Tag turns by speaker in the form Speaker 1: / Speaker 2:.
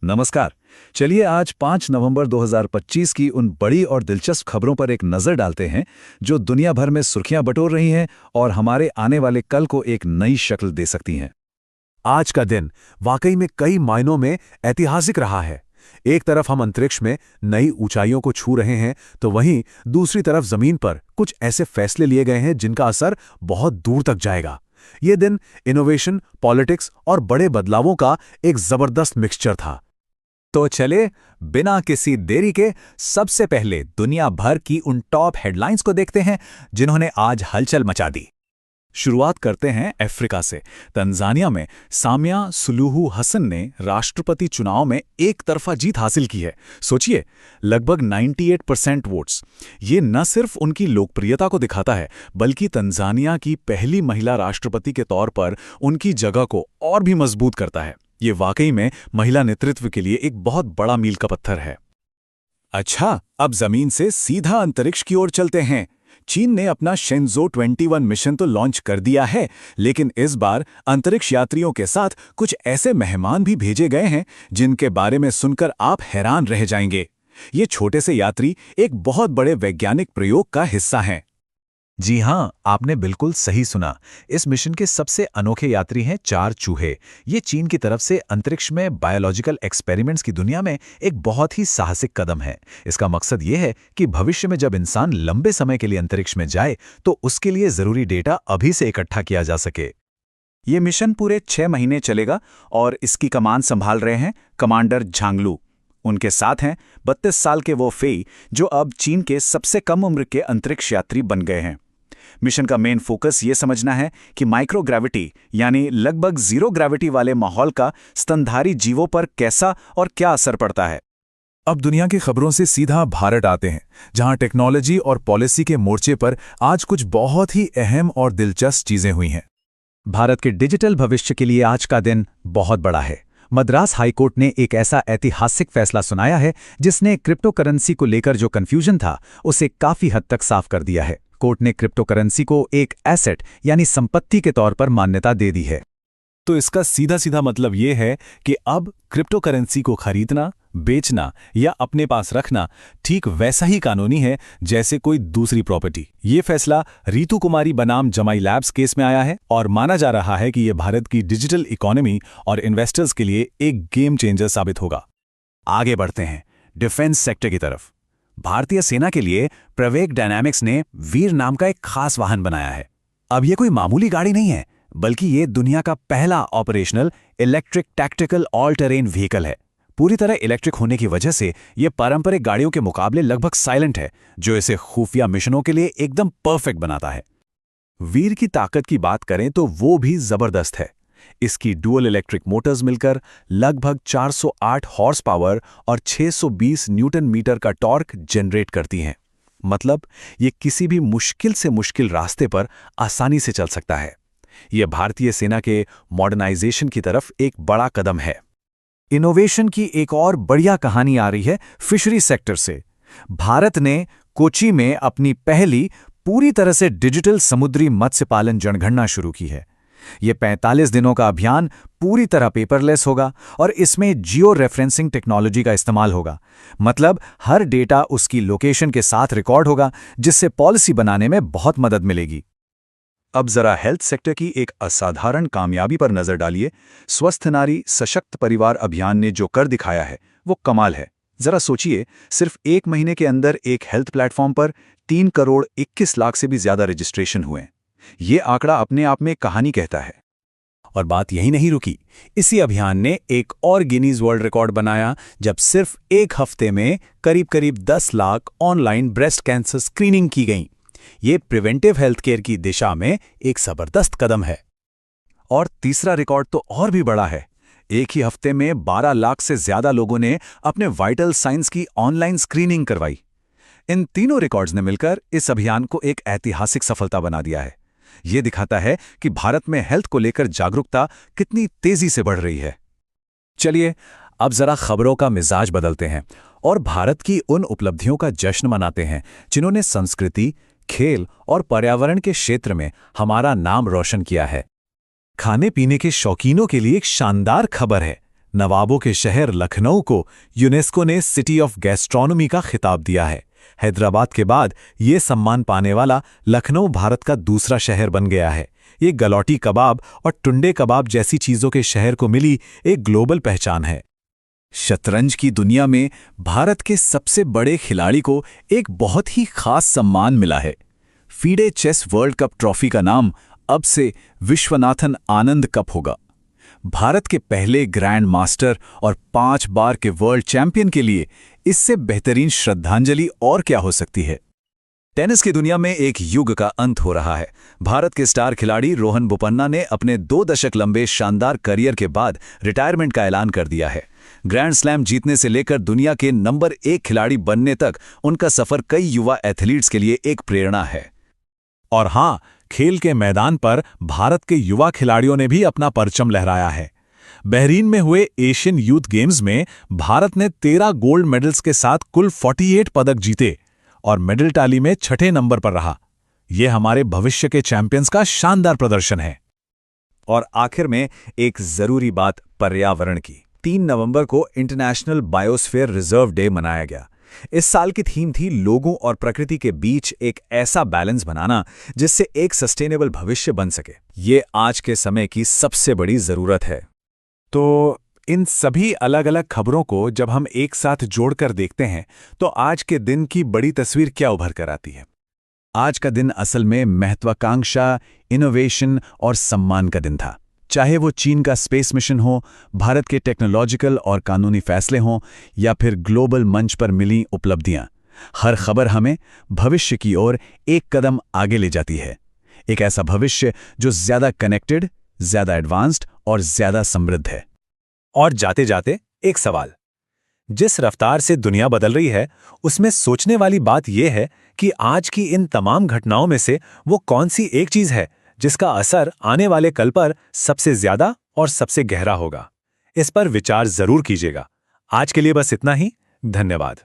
Speaker 1: नमस्कार। चलिए आज 5 नवंबर 2025 की उन बड़ी और दिलचस्प खबरों पर एक नज़र डालते हैं जो दुनिया भर में सुर्खियां बटोर रही हैं और हमारे आने वाले कल को एक नई शक्ल दे सकती हैं।
Speaker 2: आज का दिन वाकई में कई मायनों में ऐतिहासिक रहा है। एक तरफ हम अंतरिक्ष में नई ऊंचाइयों को छू रहे हैं, तो वहीं दूसरी तरफ जमीन पर कुछ ऐसे फैसले लिए गए हैं जिनका असर बहुत दूर तक जाएगा। ये दिन इनोवेशन, पॉलिटिक्स और बड़े बदलावों का एक जबरदस्त मिक्सचर था।
Speaker 3: तो चले बिना किसी देरी के सबसे पहले दुनिया भर की उन टॉप हेडलाइंस को देखते हैं जिन्होंने आज हलचल मचा दी।
Speaker 1: शुरुआत करते हैं अफ्रीका से। तंजानिया में सामिया सुलूहू हसन ने राष्ट्रपति चुनाव में एक तरफा जीत हासिल की है। सोचिए, लगभग 98% वोट्स। ये न सिर्फ उनकी लोकप्रियता को दिखाता है, बल्कि तंजानिया की पहली महिला राष्ट्रपति के तौर पर उनकी जगह को और भी मजबूत करता है। ये वाकई में महिला नेतृत्व के लिए एक बहुत बड़ा मील का पत्थर है।
Speaker 3: अच्छा, अब जमीन से सीधा अंतरिक्ष की ओर चलते हैं। चीन ने अपना शेंज़ो 21 मिशन तो लॉन्च कर दिया है, लेकिन इस बार अंतरिक्ष यात्रियों के साथ कुछ ऐसे मेहमान भी भेजे गए हैं जिनके बारे में सुनकर आप हैरान रह जाएंगे। ये छोटे से यात्री एक बहुत बड़े वैज्ञानिक प्रयोग का हिस्सा हैं।
Speaker 2: जी हां, आपने बिल्कुल सही सुना। इस मिशन के सबसे अनोखे यात्री हैं 4 चूहे। ये चीन की तरफ से अंतरिक्ष में बायोलॉजिकल एक्सपेरिमेंट्स की दुनिया में एक बहुत ही साहसिक कदम है। इसका मकसद ये है कि भविष्य में जब इंसान लंबे समय के लिए अंतरिक्ष में जाए तो उसके लिए जरूरी डेटा अभी से इकट्ठा किया जा सके।
Speaker 3: ये मिशन पूरे 6 महीने चलेगा और इसकी कमान संभाल रहे हैं कमांडर झांगलू। उनके साथ हैं 32 साल के वो फेई, जो अब चीन के सबसे कम उम्र के अंतरिक्ष यात्री बन गए हैं। मिशन का मेन फोकस ये समझना है कि माइक्रोग्रेविटी यानी लगभग जीरो ग्रेविटी वाले माहौल का स्तनधारी जीवों पर कैसा और क्या असर पड़ता है।
Speaker 2: अब दुनिया की खबरों से सीधा भारत आते हैं, जहां टेक्नोलॉजी और पॉलिसी के मोर्चे पर आज कुछ बहुत ही अहम और दिलचस्प चीजें हुई हैं।
Speaker 3: भारत के डिजिटल भविष्य के लिए आज का दिन बहुत बड़ा है। मद्रास हाईकोर्ट ने एक ऐसा ऐतिहासिक फैसला सुनाया है जिसने क्रिप्टो करेंसी को लेकर जो कंफ्यूजन था उसे काफी हद तक साफ कर दिया है। कोर्ट ने क्रिप्टो करेंसी को एक एसेट यानी संपत्ति के तौर पर मान्यता दे दी है।
Speaker 1: तो इसका सीधा सीधा मतलब ये है कि अब क्रिप्टो करेंसी को खरीदना, बेचना या अपने पास रखना ठीक वैसा ही कानूनी है जैसे कोई दूसरी प्रॉपर्टी। ये फैसला रितु कुमारी बनाम जमाई लैब्स केस में आया है और माना जा रहा है कि यह भारत की डिजिटल इकोनॉमी और इन्वेस्टर्स के लिए एक गेम चेंजर साबित होगा।
Speaker 3: आगे बढ़ते हैं डिफेंस सेक्टर की तरफ। भारतीय सेना के लिए प्रवेग डायनामिक्स ने वीर नाम का एक खास वाहन बनाया है। अब यह कोई मामूली गाड़ी नहीं है, बल्कि ये दुनिया का पहला operational electric tactical all terrain vehicle है। पूरी तरह इलेक्ट्रिक होने की वजह से यह पारंपरिक गाड़ियों के मुकाबले लगभग साइलेंट है, जो इसे खुफिया मिशनों के लिए एकदम परफेक्ट बनाता है। वीर की ताकत की बात करें तो वो भी जबरदस्त है। इसकी डुअल इलेक्ट्रिक मोटर्स मिलकर लगभग 408 हॉर्स पावर और 620 न्यूटन मीटर का टॉर्क जनरेट करती हैं। मतलब ये किसी भी मुश्किल से मुश्किल रास्ते पर आसानी से चल सकता है। यह भारतीय सेना के मॉडर्नाइजेशन की तरफ एक बड़ा कदम है। इनोवेशन की एक और बढ़िया कहानी आ रही है फिशरी सेक्टर से। भारत ने कोची में अपनी पहली पूरी तरह से डिजिटल समुद्री मत्स्य पालन जनगणना शुरू की है। यह 45 दिनों का अभियान पूरी तरह पेपरलेस होगा और इसमें जियो रेफरेंसिंग टेक्नोलॉजी का इस्तेमाल होगा। मतलब हर डेटा उसकी लोकेशन के साथ रिकॉर्ड होगा, जिससे पॉलिसी बनाने में बहुत मदद मिलेगी।
Speaker 1: अब जरा हेल्थ सेक्टर की एक असाधारण कामयाबी पर नजर डालिए। स्वस्थ नारी सशक्त परिवार अभियान ने जो कर दिखाया है वो कमाल है। जरा सोचिए, सिर्फ 1 महीने के अंदर एक हेल्थ प्लेटफॉर्म पर 3 करोड़ 21 लाख से भी ज्यादा रजिस्ट्रेशन हुए। ये आंकड़ा अपने आप में कहानी कहता है।
Speaker 3: और बात यही नहीं रुकी। इसी अभियान ने एक और गिनीज वर्ल्ड रिकॉर्ड बनाया, जब सिर्फ 1 हफ्ते में करीब 10 lakh online breast cancer screening की गई। ये प्रिवेंटिव हेल्थ केयर की दिशा में एक जबरदस्त कदम है।
Speaker 1: और तीसरा रिकॉर्ड तो और भी बड़ा है। एक ही हफ्ते में 12 लाख से ज्यादा लोगों ने अपने वाइटल साइंस की ऑनलाइन स्क्रीनिंग करवाई। इन तीनों रिकॉर्ड्स ने मिलकर इस अभियान को एक ऐतिहासिक सफलता बना दिया है। ये दिखाता है कि भारत में हेल्थ को लेकर जागरूकता कितनी तेजी से बढ़ रही है।
Speaker 3: चलिए अब जरा खबरों का मिजाज बदलते हैं और भारत की उन उपलब्धियों का जश्न मनाते हैं जिन्होंने संस्कृति, खेल और पर्यावरण के क्षेत्र में हमारा नाम रोशन किया है।
Speaker 2: खाने पीने के शौकीनों के लिए एक शानदार खबर है। नवाबों के शहर लखनऊ को यूनेस्को ने सिटी ऑफ गैस्ट्रोनॉमी का खिताब दिया है। हैदराबाद के बाद ये सम्मान पाने वाला लखनऊ भारत का दूसरा शहर बन गया है। ये गलौटी कबाब और टुंडे कबाब जैसी चीज़ों के शहर को मिली एक ग्लोबल पहचान है।
Speaker 1: शतरंज की दुनिया में भारत के सबसे बड़े खिलाड़ी को एक बहुत ही खास सम्मान मिला है। FIDE chess world cup trophy का नाम अब से विश्वनाथन आनंद कप होगा। भारत के पहले ग्रैंड मास्टर और 5 बार के वर्ल्ड चैंपियन के लिए इससे बेहतरीन श्रद्धांजलि और क्या हो सकती है।
Speaker 3: टेनिस की दुनिया में एक युग का अंत हो रहा है। भारत के स्टार खिलाड़ी रोहन बोपन्ना ने अपने 2 दशक लंबे शानदार करियर के बाद रिटायरमेंट का ऐलान कर दिया है। ग्रैंड स्लैम जीतने से लेकर दुनिया के नंबर 1 खिलाड़ी बनने तक उनका सफर कई युवा एथलीट्स के लिए एक प्रेरणा है।
Speaker 2: और हाँ, खेल के मैदान पर भारत के युवा खिलाड़ियों ने भी अपना परचम लहराया है। बहरीन में हुए एशियन यूथ गेम्स में भारत ने 13 गोल्ड मेडल्स के साथ कुल 48 पदक जीते और मेडल टैली में 6ठे नंबर पर रहा। यह हमारे भविष्य के चैंपियंस का शानदार प्रदर्शन है।
Speaker 3: और आखिर में एक जरूरी बात पर्यावरण की। 3 नवंबर को इंटरनेशनल बायोस्फीयर रिजर्व डे मनाया गया। इस साल की थीम थी लोगों और प्रकृति के बीच एक ऐसा बैलेंस बनाना जिससे एक सस्टेनेबल भविष्य बन सके। ये आज के समय की सबसे बड़ी जरूरत है।
Speaker 2: तो इन सभी अलग अलग खबरों को जब हम एक साथ जोड़कर देखते हैं तो आज के दिन की बड़ी तस्वीर क्या उभर कर आती है?
Speaker 3: आज का दिन असल में महत्वाकांक्षा, इनोवेशन और सम्मान का दिन था। चाहे वो चीन का स्पेस मिशन हो, भारत के टेक्नोलॉजिकल और कानूनी फैसले हों या फिर ग्लोबल मंच पर मिली उपलब्धियां, हर खबर हमें भविष्य की ओर एक कदम आगे ले जाती है। एक ऐसा भविष्य जो ज्यादा कनेक्टेड, ज्यादा एडवांस्ड और ज्यादा समृद्ध है।
Speaker 2: और जाते जाते एक सवाल, जिस रफ्तार से दुनिया बदल रही है उसमें सोचने वाली बात यह है कि आज की इन तमाम घटनाओं में से वो कौन सी एक चीज है जिसका असर आने वाले कल पर सबसे ज्यादा और सबसे गहरा होगा। इस पर विचार जरूर कीजिएगा। आज के लिए बस इतना ही। धन्यवाद।